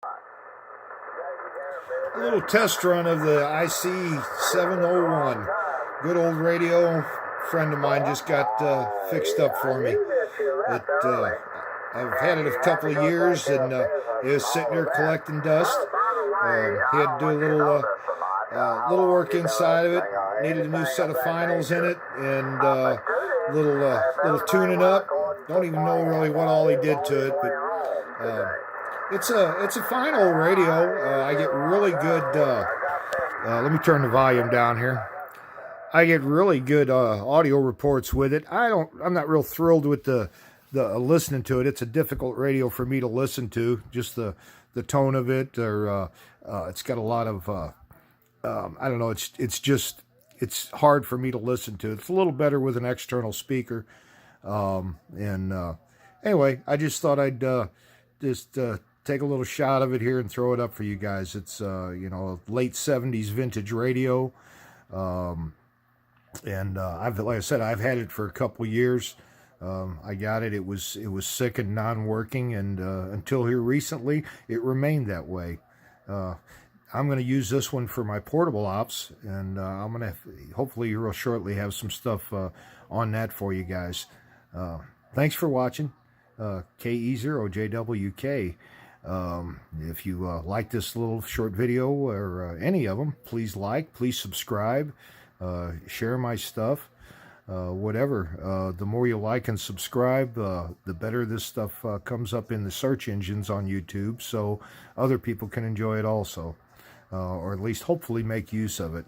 A little test run of the IC-701. Good old radio. Friend of mine just got fixed up for me. I've had it a couple of years, and it was sitting there collecting dust. He had to do a little work inside of it. Needed a new set of finals in it, and little tuning up. Don't even know really what all he did to it, but it's a fine old radio. I get really good. Let me turn the volume down here. I get really good audio reports with it. I'm not real thrilled with the listening to it. It's a difficult radio for me to listen to. Just the tone of it, or it's got a lot of I don't know. It's hard for me to listen to. It's a little better with an external speaker. Anyway, I just thought I'd just take a little shot of it here and throw it up for you guys. It's a late 70s vintage radio. Like I said, I've had it for a couple years. I got it. It was sick and non-working, and until here recently, it remained that way. I'm going to use this one for my portable ops, and I'm going to hopefully real shortly have some stuff on that for you guys. Thanks for watching. KE0JWK. If you like this little short video or any of them, please please subscribe, share my stuff, whatever. The more you like and subscribe, the better this stuff comes up in the search engines on YouTube, so other people can enjoy it also, or at least hopefully make use of it.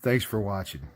Thanks for watching.